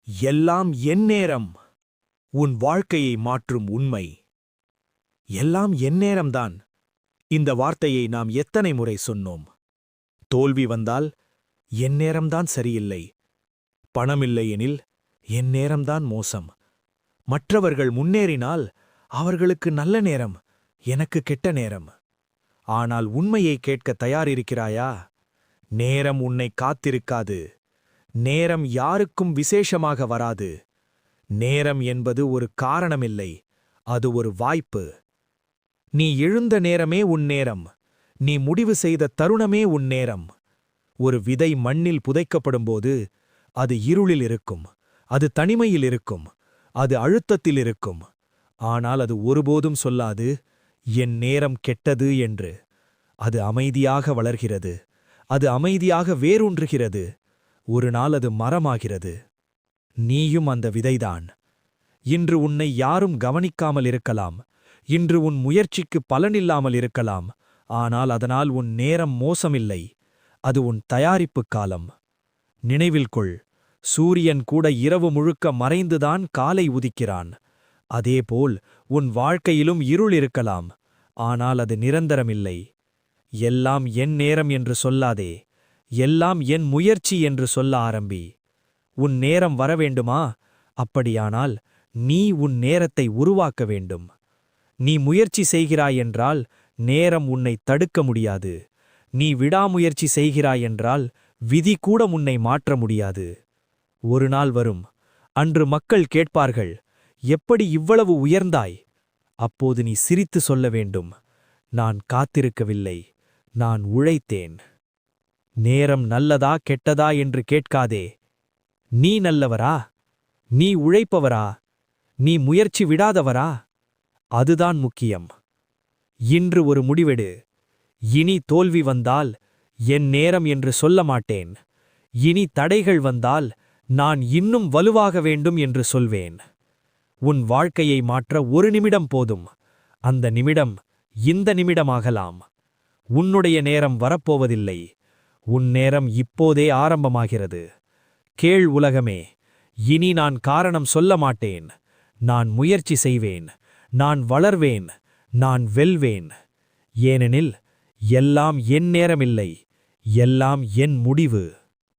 எல்லாம் என் நேரம். உன் வாழ்க்கையை மாற்றும் உண்மை. எல்லாம் என் நேரம்தான். இந்த வார்த்தையை நாம் எத்தனை முறை சொன்னோம்? தோல்வி வந்தால் என் நேரம்தான் சரியில்லை. பணமில்லை எனில் என் நேரம்தான் மோசம். மற்றவர்கள் முன்னேறினால் அவர்களுக்கு நல்ல நேரம், எனக்கு கெட்ட நேரம். ஆனால் உண்மையை கேட்க தயாரிருக்கிறாயா? நேரம் உன்னை காத்திருக்காது. நேரம் யாருக்கும் விசேஷமாக வராது. நேரம் என்பது ஒரு காரணமில்லை, அது ஒரு வாய்ப்பு. நீ எழுந்த நேரமே உன் நேரம். நீ முடிவு செய்த தருணமே உன் நேரம். ஒரு விதை மண்ணில் புதைக்கப்படும்போது அது இருளில் இருக்கும், அது தனிமையில் இருக்கும், அது அழுத்தத்தில் இருக்கும். ஆனால் அது ஒருபோதும் சொல்லாது, என் நேரம் கெட்டது என்று. அது அமைதியாக வளர்கிறது, அது அமைதியாக வேரூன்றுகிறது. ஒரு நாள் அது மரமாகிறது. நீயும் அந்த விதைதான். இன்று உன்னை யாரும் கவனிக்காமல் இருக்கலாம். இன்று உன் முயற்சிக்கு பலனில்லாமல் இருக்கலாம். ஆனால் அதனால் உன் நேரம் மோசமில்லை, அது உன் தயாரிப்பு காலம். நினைவில் கொள், சூரியன் கூட இரவு முழுக்க மறைந்துதான் காலை உதிக்கிறான். அதேபோல் உன் வாழ்க்கையிலும் இருள் இருக்கலாம், ஆனால் அது நிரந்தரமில்லை. எல்லாம் என் நேரம் என்று சொல்லாதே, எல்லாம் என் முயற்சி என்று சொல்ல ஆரம்பி. உன் நேரம் வரவேண்டுமா? அப்படியானால் நீ உன் நேரத்தை உருவாக்க வேண்டும். நீ முயற்சி செய்கிறாயென்றால் நேரம் உன்னை தடுக்க முடியாது. நீ விடாமுயற்சி செய்கிறாயென்றால் விதி கூட உன்னை மாற்ற முடியாது. ஒரு நாள் வரும், அன்று மக்கள் கேட்பார்கள், எப்படி இவ்வளவு உயர்ந்தாய்? அப்போது நீ சிரித்து சொல்ல வேண்டும், நான் காத்திருக்கவில்லை, நான் உழைத்தேன். நேரம் நல்லதா கெட்டதா என்று கேட்காதே. நீ நல்லவரா? நீ உழைப்பவரா? நீ முயற்சி விடாதவரா? அதுதான் முக்கியம். இன்று ஒரு முடிவெடு. இனி தோல்வி வந்தால் என் நேரம் என்று சொல்ல மாட்டேன். இனி தடைகள் வந்தால் நான் இன்னும் வலுவாக வேண்டும் என்று சொல்வேன். உன் வாழ்க்கையை மாற்ற ஒரு நிமிடம் போதும். அந்த நிமிடம் இந்த நிமிடமாகலாம். உன்னுடைய நேரம் வரப்போவதில்லை. உன் நேரம் இப்போதே ஆரம்பமாகிறது. கேள் உலகமே, இனி நான் காரணம் சொல்ல மாட்டேன். நான் முயற்சி செய்வேன், நான் வளர்வேன், நான் வெல்வேன். ஏனெனில் எல்லாம் என் நேரமில்லை, எல்லாம் என் முடிவு.